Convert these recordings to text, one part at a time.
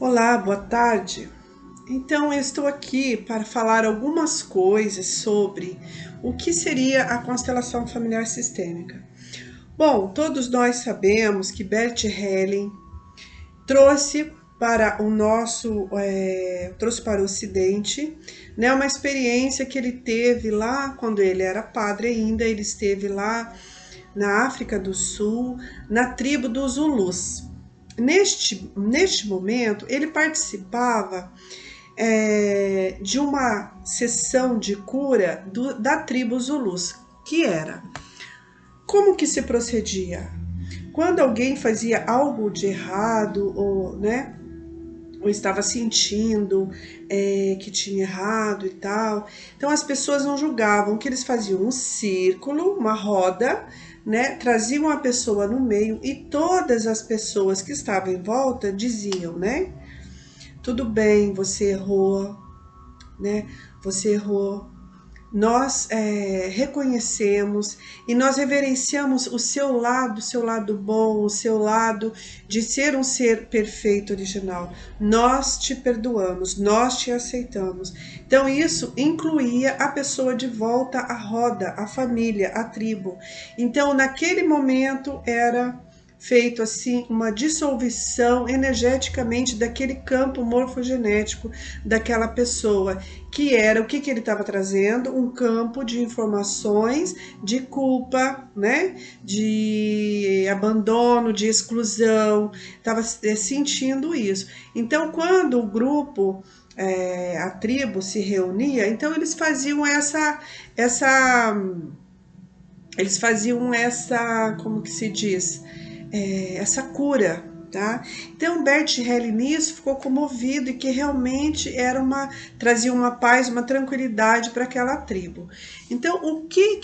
Olá, boa tarde. Então, eu estou aqui para falar algumas coisas sobre o que seria a constelação familiar sistêmica. Bom, todos nós sabemos que Bert Helling trouxe para trouxe para o Ocidente, né, uma experiência que ele teve lá quando ele era padre ainda. Ele esteve lá na África do Sul, na tribo dos Zulus. Neste momento, ele participava de uma sessão de cura da tribo Zulus, que era como que se procedia? Quando alguém fazia algo de errado, ou estava sentindo que tinha errado e tal, então as pessoas não julgavam. Que eles faziam um círculo, uma roda, né? Traziam a pessoa no meio e todas as pessoas que estavam em volta diziam, né? Tudo bem, você errou, né? Você errou. Nós reconhecemos e nós reverenciamos o seu lado bom, o seu lado de ser um ser perfeito, original. Nós te perdoamos, nós te aceitamos. Então isso incluía a pessoa de volta à roda, a família, a tribo. Então naquele momento era feito assim uma dissolução energeticamente daquele campo morfogenético daquela pessoa, que era o que ele estava trazendo, um campo de informações de culpa, né, de abandono, de exclusão, estava sentindo isso. Então quando o grupo a tribo se reunia, então eles faziam como que se diz, essa cura, tá? Então Bert Helling nisso ficou comovido e que realmente trazia uma paz, uma tranquilidade para aquela tribo. Então o que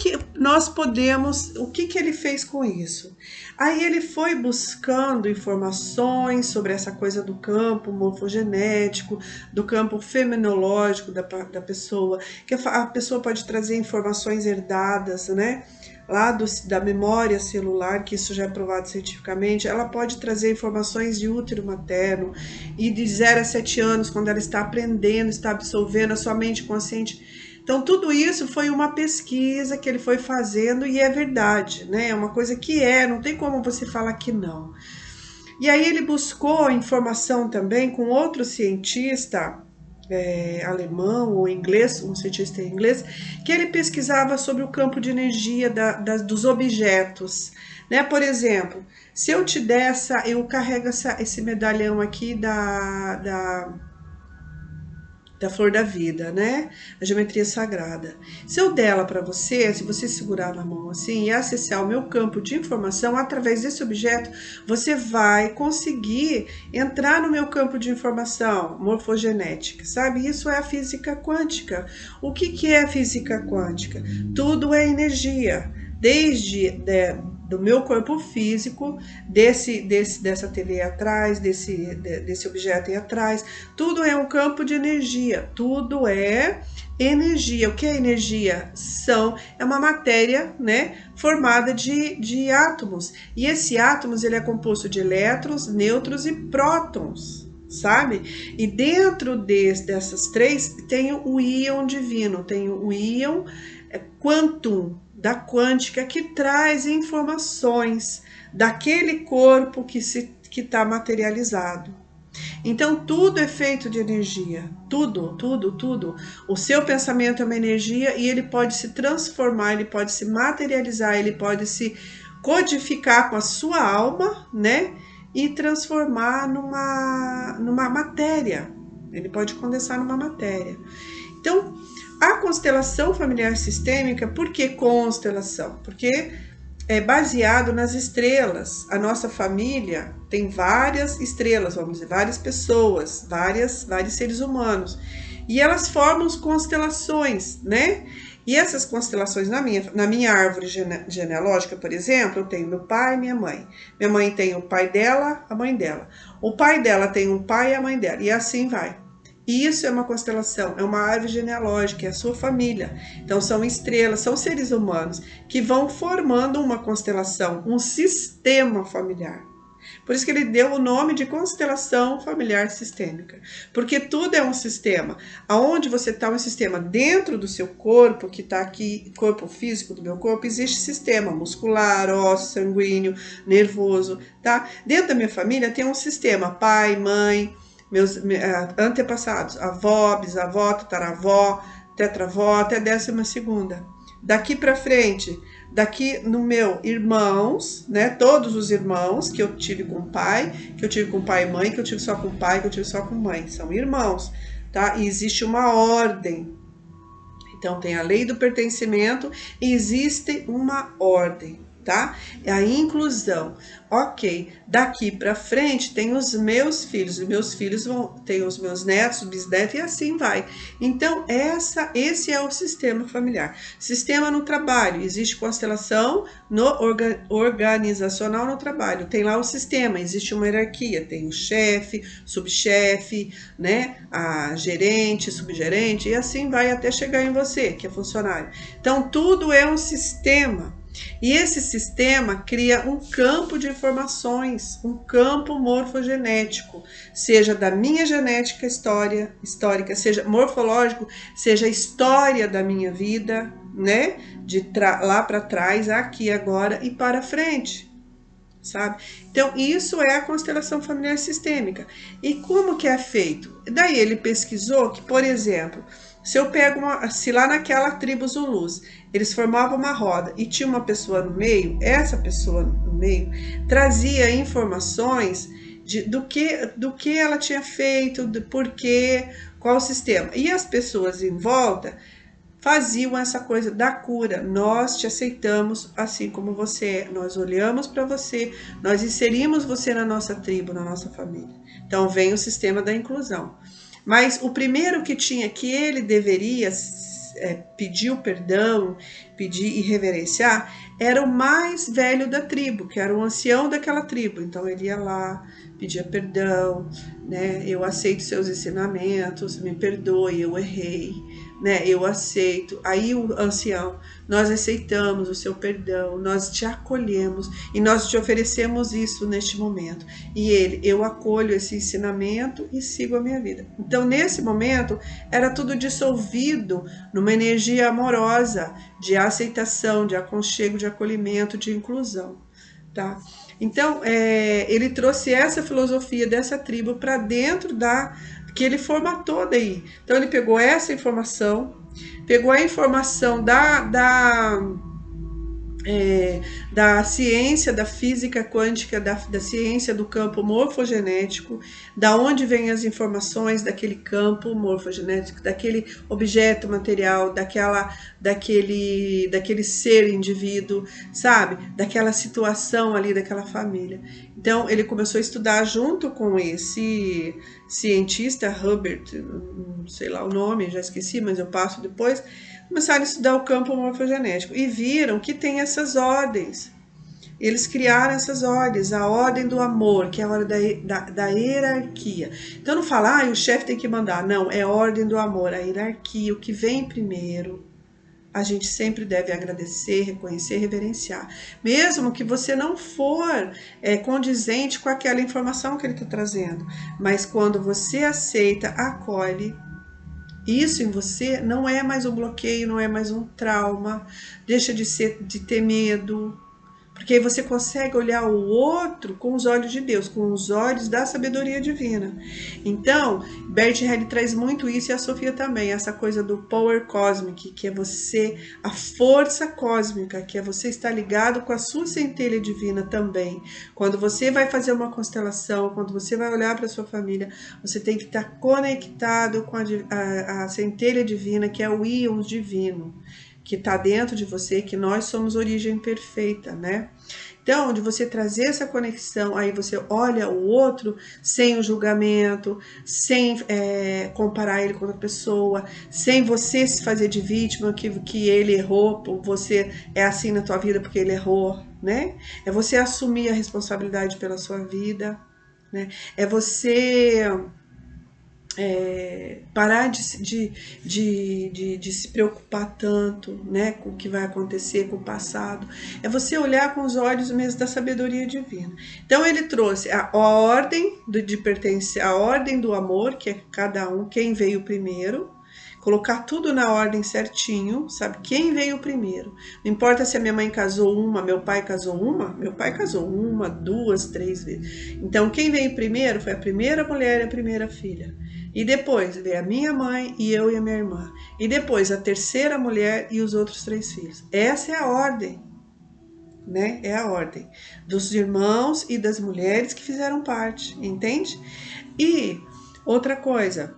ele fez com isso? Aí ele foi buscando informações sobre essa coisa do campo morfogenético, do campo fenomenológico da pessoa, que a pessoa pode trazer informações herdadas, né? Lá da memória celular, que isso já é provado cientificamente. Ela pode trazer informações de útero materno e de 0 a 7 anos, quando ela está aprendendo, está absorvendo, a sua mente consciente. Então tudo isso foi uma pesquisa que ele foi fazendo e é verdade, né? É uma coisa que não tem como você falar que não. E aí ele buscou informação também com outro cientista alemão ou inglês, um cientista inglês, que ele pesquisava sobre o campo de energia dos objetos, né? Por exemplo, se eu te der eu carrego esse medalhão aqui da flor da vida, né? A geometria sagrada. Se eu der ela para você, se você segurar na mão assim e acessar o meu campo de informação através desse objeto, você vai conseguir entrar no meu campo de informação morfogenética, sabe? Isso é a física quântica. O que é a física quântica? Tudo é energia, desde do meu corpo físico, dessa TV atrás, desse objeto aí atrás. Tudo é um campo de energia, tudo é energia. O que é energia? É uma matéria, né, formada de átomos. E esse átomos ele é composto de elétrons, nêutrons e prótons, sabe? E dentro dessas três tem o íon divino, tem o íon quantum, da quântica, que traz informações daquele corpo que está materializado. Então tudo é feito de energia, tudo. O seu pensamento é uma energia e ele pode se transformar, ele pode se materializar, ele pode se codificar com a sua alma, né? E transformar numa matéria. Ele pode condensar numa matéria. Então, a constelação familiar sistêmica, por que constelação? Porque é baseado nas estrelas. A nossa família tem várias estrelas, vamos dizer, várias pessoas, vários seres humanos. E elas formam constelações, né? E essas constelações, na minha árvore genealógica, por exemplo, eu tenho meu pai e minha mãe. Minha mãe tem o pai dela, a mãe dela. O pai dela tem um pai e a mãe dela. E assim vai. E isso é uma constelação, é uma árvore genealógica, é a sua família. Então são estrelas, são seres humanos que vão formando uma constelação, um sistema familiar. Por isso que ele deu o nome de constelação familiar sistêmica. Porque tudo é um sistema. Aonde você está, um sistema dentro do seu corpo, que está aqui, corpo físico do meu corpo, existe sistema muscular, ósseo, sanguíneo, nervoso, tá? Dentro da minha família tem um sistema, pai, mãe, meus antepassados, avó, bisavó, tataravó, tetravó, até 12ª. Daqui para frente, daqui no meu irmãos, né? Todos os irmãos que eu tive com pai, que eu tive com pai e mãe, que eu tive só com pai, que eu tive só com mãe, são irmãos, tá? E existe uma ordem. Então tem a lei do pertencimento e existe uma ordem, tá? É a inclusão. Ok, daqui para frente tem os meus filhos, e meus filhos vão ter os meus netos, bisnetos e assim vai. Então esse é o sistema familiar. Sistema no trabalho, existe constelação no organizacional no trabalho. Tem lá o sistema, existe uma hierarquia, tem o chefe, subchefe, né? A gerente, subgerente e assim vai até chegar em você, que é funcionário. Então tudo é um sistema. E esse sistema cria um campo de informações, um campo morfogenético, seja da minha genética histórica, seja morfológico, seja a história da minha vida, né? De lá para trás, aqui, agora e para frente, sabe? Então, isso é a constelação familiar sistêmica. E como que é feito? Daí ele pesquisou que, por exemplo, se eu pego se lá naquela tribo Zulus, eles formavam uma roda e tinha uma pessoa no meio, essa pessoa no meio trazia informações do que ela tinha feito, do porquê, qual o sistema. E as pessoas em volta faziam essa coisa da cura. Nós te aceitamos assim como você é, nós olhamos para você, nós inserimos você na nossa tribo, na nossa família. Então vem o sistema da inclusão. Mas o primeiro que tinha, que ele deveria pedir o perdão, pedir e reverenciar, era o mais velho da tribo, que era o ancião daquela tribo. Então ele ia lá, pedia perdão, né? Eu aceito seus ensinamentos, me perdoe, eu errei, né? Eu aceito. Aí o ancião, nós aceitamos o seu perdão, nós te acolhemos e nós te oferecemos isso neste momento. E ele, eu acolho esse ensinamento e sigo a minha vida. Então nesse momento era tudo dissolvido numa energia amorosa, de aceitação, de aconchego, de acolhimento, de inclusão, tá? Então, ele trouxe essa filosofia dessa tribo para dentro que ele formatou daí. Então, ele pegou essa informação, pegou a informação da ciência, da física quântica, da ciência do campo morfogenético, da onde vêm as informações daquele campo morfogenético, daquele objeto material, daquele ser indivíduo, sabe? Daquela situação ali, daquela família. Então, ele começou a estudar junto com esse cientista, Herbert, não sei lá o nome, já esqueci, mas eu passo depois. Começaram a estudar o campo morfogenético e viram que tem essas ordens. Eles criaram essas ordens, a ordem do amor, que é a ordem da hierarquia. Então não fala, o chefe tem que mandar. Não, é a ordem do amor, a hierarquia, o que vem primeiro. A gente sempre deve agradecer, reconhecer, reverenciar. Mesmo que você não for condizente com aquela informação que ele está trazendo. Mas quando você aceita, acolhe, isso em você não é mais um bloqueio, não é mais um trauma, deixa de ter medo, porque aí você consegue olhar o outro com os olhos de Deus, com os olhos da sabedoria divina. Então, Bert Helly traz muito isso e a Sofia também, essa coisa do power cosmic, que é você, a força cósmica, que é você estar ligado com a sua centelha divina também. Quando você vai fazer uma constelação, quando você vai olhar para a sua família, você tem que estar conectado com a centelha divina, que é o íon divino, que está dentro de você, que nós somos origem perfeita, né? Então, de você trazer essa conexão, aí você olha o outro sem o julgamento, sem comparar ele com outra pessoa, sem você se fazer de vítima, que ele errou, você é assim na tua vida porque ele errou, né? É você assumir a responsabilidade pela sua vida, né? É você parar de se preocupar tanto, né, com o que vai acontecer, com o passado. É você olhar com os olhos mesmo da sabedoria divina. Então ele trouxe a ordem de pertencer, a ordem do amor, que é cada um, quem veio primeiro, colocar tudo na ordem certinho, sabe? Quem veio primeiro. Não importa se a minha mãe casou uma, meu pai casou uma, duas, três vezes. Então quem veio primeiro foi a primeira mulher e a primeira filha. E depois veio a minha mãe e eu e a minha irmã. E depois a terceira mulher e os outros 3 filhos. Essa é a ordem, né? É a ordem dos irmãos e das mulheres que fizeram parte, entende? E outra coisa,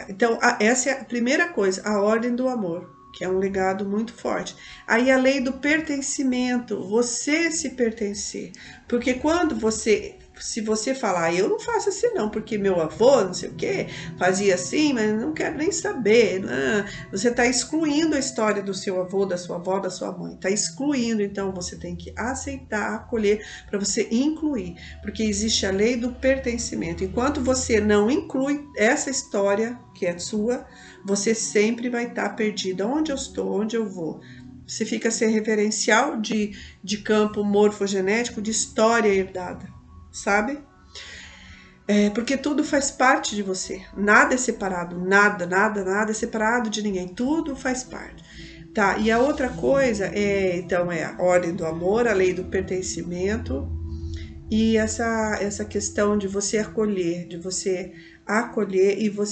então essa é a primeira coisa, a ordem do amor, que é um legado muito forte. Aí a lei do pertencimento, você se pertencer. Porque quando se você falar, eu não faço assim não, porque meu avô, não sei o que, fazia assim, mas não quero nem saber. Não. Você está excluindo a história do seu avô, da sua avó, da sua mãe. Está excluindo, então você tem que aceitar, acolher, para você incluir. Porque existe a lei do pertencimento. Enquanto você não inclui essa história, que é sua, você sempre vai estar perdida. Onde eu estou, onde eu vou? Você fica sem referencial de campo morfogenético, de história herdada. Sabe? Porque tudo faz parte de você. Nada é separado. Nada é separado de ninguém. Tudo faz parte. Tá, e a outra coisa então, é a ordem do amor, a lei do pertencimento e essa questão de você acolher, e você,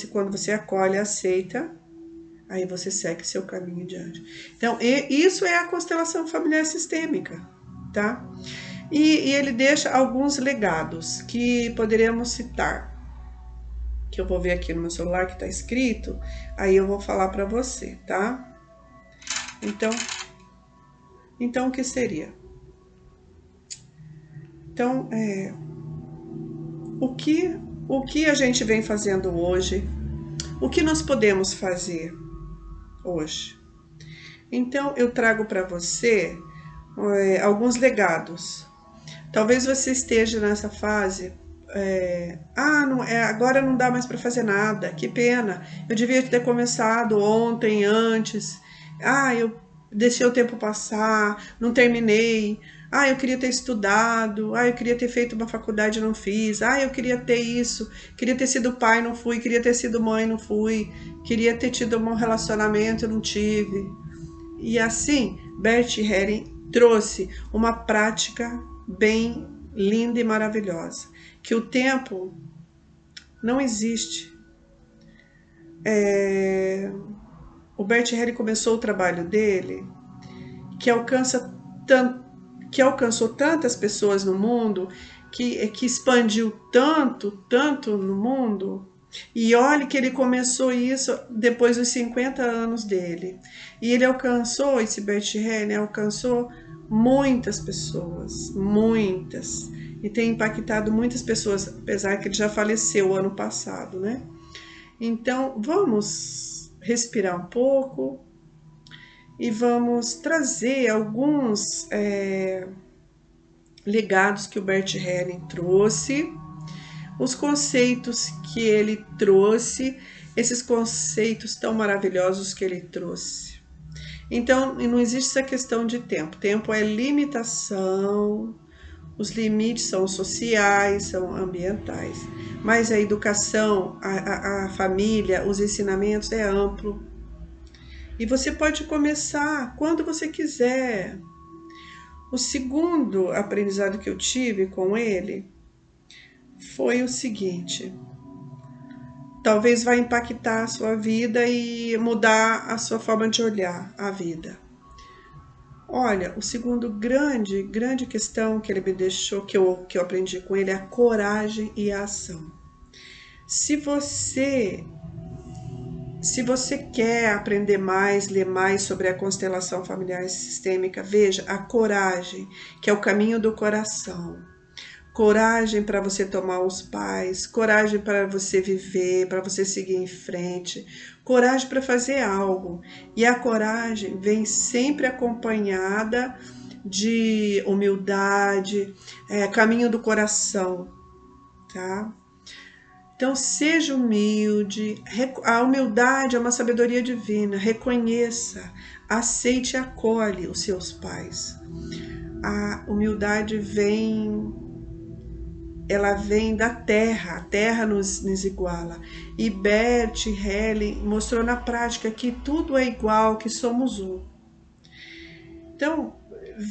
quando você acolhe, aceita, aí você segue seu caminho diante. Então, isso é a constelação familiar sistêmica, tá? E ele deixa alguns legados que poderíamos citar, que eu vou ver aqui no meu celular que está escrito, aí eu vou falar para você, tá? Então o que seria? Então, o que a gente vem fazendo hoje? O que nós podemos fazer hoje? Então, eu trago para você alguns legados. Talvez você esteja nessa fase, agora não dá mais para fazer nada, que pena, eu devia ter começado ontem, antes, eu deixei o tempo passar, não terminei, eu queria ter estudado, eu queria ter feito uma faculdade, não fiz, eu queria ter isso, queria ter sido pai, não fui, queria ter sido mãe, não fui, queria ter tido um relacionamento, não tive. E assim, Bert Helling trouxe uma prática bem linda e maravilhosa, que o tempo não existe. O Bert Helling começou o trabalho dele, que alcançou tantas pessoas no mundo, que expandiu tanto no mundo. E olhe que ele começou isso depois dos 50 anos dele. E ele alcançou, esse Bert Helling alcançou muitas pessoas, muitas. E tem impactado muitas pessoas, apesar que ele já faleceu ano passado, né? Então, vamos respirar um pouco e vamos trazer alguns legados que o Bert Helling trouxe, os conceitos que ele trouxe, esses conceitos tão maravilhosos que ele trouxe. Então, não existe essa questão de tempo. Tempo é limitação, os limites são sociais, são ambientais. Mas a educação, a família, os ensinamentos é amplo. E você pode começar quando você quiser. O segundo aprendizado que eu tive com ele foi o seguinte: talvez vai impactar a sua vida e mudar a sua forma de olhar a vida. Olha, o segundo grande questão que ele me deixou, que eu aprendi com ele, é a coragem e a ação. Se você quer aprender mais, ler mais sobre a constelação familiar sistêmica, veja a coragem, que é o caminho do coração. Coragem para você tomar os pais, coragem para você viver, para você seguir em frente, coragem para fazer algo. E a coragem vem sempre acompanhada de humildade, caminho do coração, tá? Então, seja humilde. A humildade é uma sabedoria divina. Reconheça, aceite e acolhe os seus pais. A humildade ela vem da terra, a terra nos iguala. E Bert Helling mostrou na prática que tudo é igual, que somos um. Então,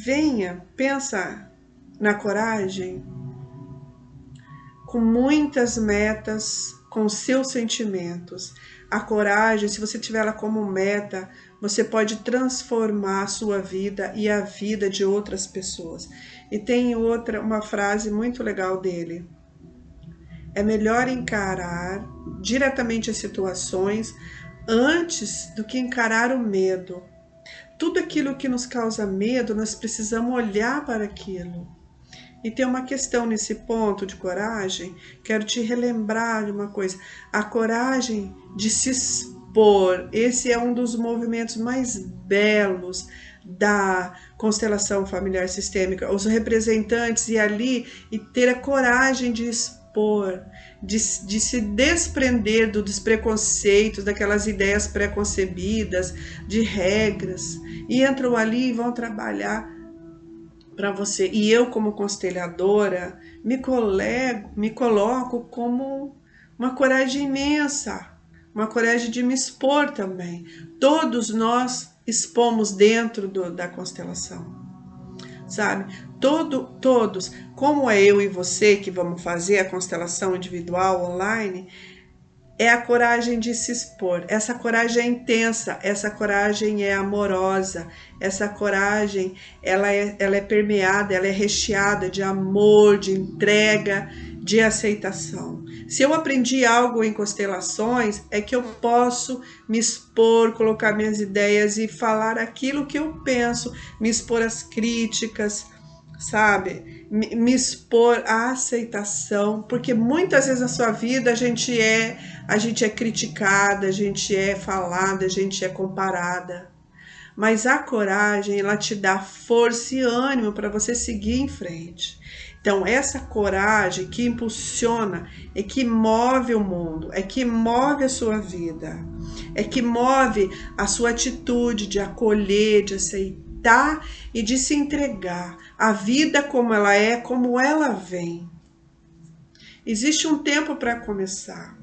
venha, pensa na coragem, com muitas metas, com seus sentimentos. A coragem, se você tiver ela como meta, você pode transformar a sua vida e a vida de outras pessoas. E tem uma frase muito legal dele. É melhor encarar diretamente as situações antes do que encarar o medo. Tudo aquilo que nos causa medo, nós precisamos olhar para aquilo. E tem uma questão nesse ponto de coragem, quero te relembrar de uma coisa. A coragem de se expor, esse é um dos movimentos mais belos da constelação familiar sistêmica. Os representantes ir ali e ter a coragem de expor, de se desprender dos preconceitos, daquelas ideias preconcebidas, de regras, e entram ali e vão trabalhar para você. E eu, como consteladora, me coloco como uma coragem imensa, uma coragem de me expor também. Todos nós expomos dentro da constelação, sabe? Todos, como é eu e você que vamos fazer a constelação individual online, é a coragem de se expor. Essa coragem é intensa, essa coragem é amorosa, essa coragem ela é permeada, ela é recheada de amor, de entrega, de aceitação. Se eu aprendi algo em constelações, é que eu posso me expor, colocar minhas ideias e falar aquilo que eu penso, me expor às críticas, sabe? Me expor à aceitação, porque muitas vezes na sua vida a gente é criticada, a gente é falada, a gente é comparada. Mas a coragem, ela te dá força e ânimo para você seguir em frente. Então, essa coragem que impulsiona, é que move o mundo, é que move a sua vida, é que move a sua atitude de acolher, de aceitar e de se entregar. A vida como ela vem. Existe um tempo para começar.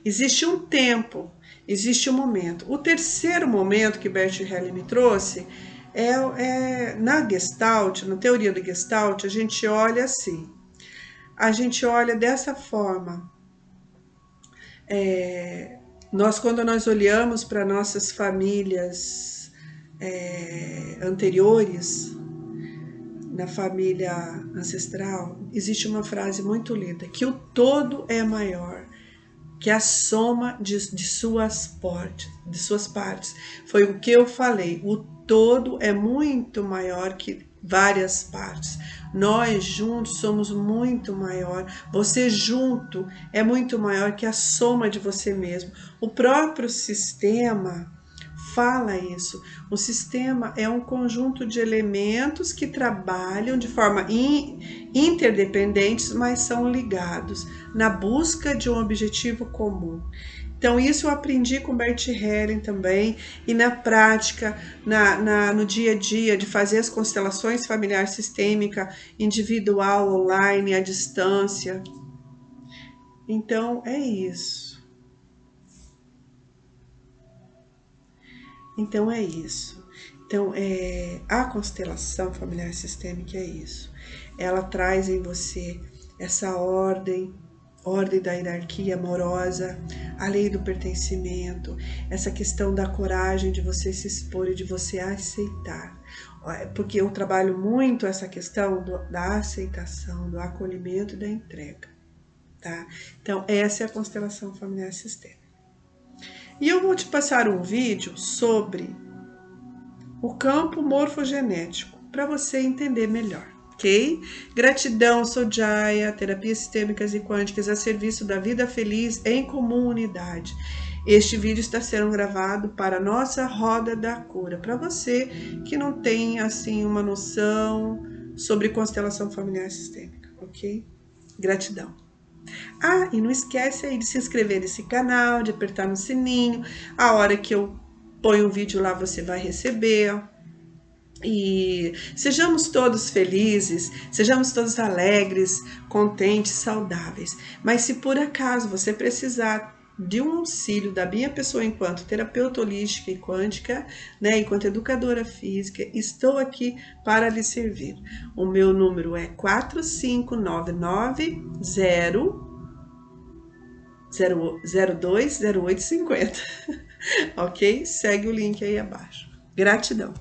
Existe um tempo, existe um momento. O terceiro momento que Bert Helling me trouxe na Gestalt, na teoria do Gestalt, a gente olha assim. A gente olha dessa forma. Quando nós olhamos para nossas famílias anteriores, na família ancestral, existe uma frase muito linda, que o todo é maior que a soma de suas partes. Foi o que eu falei, o todo é muito maior que várias partes. Nós juntos somos muito maior, você junto é muito maior que a soma de você mesmo. O próprio sistema fala isso. O sistema é um conjunto de elementos que trabalham de forma interdependentes, mas são ligados na busca de um objetivo comum. Então, isso eu aprendi com Bert Helling também, e na prática, no dia a dia, de fazer as constelações familiar sistêmica, individual, online, à distância. Então, é isso. Então, é isso. Então, a constelação familiar sistêmica é isso. Ela traz em você essa ordem da hierarquia amorosa, a lei do pertencimento, essa questão da coragem de você se expor e de você aceitar. Porque eu trabalho muito essa questão da aceitação, do acolhimento e da entrega. Tá? Então, essa é a constelação familiar sistêmica. E eu vou te passar um vídeo sobre o campo morfogenético, para você entender melhor, ok? Gratidão, sou Jaya, Terapias Sistêmicas e Quânticas a serviço da vida feliz em comunidade. Este vídeo está sendo gravado para a nossa Roda da Cura, para você que não tem, assim, uma noção sobre constelação familiar sistêmica, ok? Gratidão. Ah, e não esquece aí de se inscrever nesse canal, de apertar no sininho. A hora que eu ponho um vídeo lá, você vai receber. E sejamos todos felizes, sejamos todos alegres, contentes, saudáveis. Mas se por acaso você precisar de um auxílio da minha pessoa enquanto terapeuta holística e quântica, né, enquanto educadora física, estou aqui para lhe servir. O meu número é 4599-020850. Ok? Segue o link aí abaixo. Gratidão.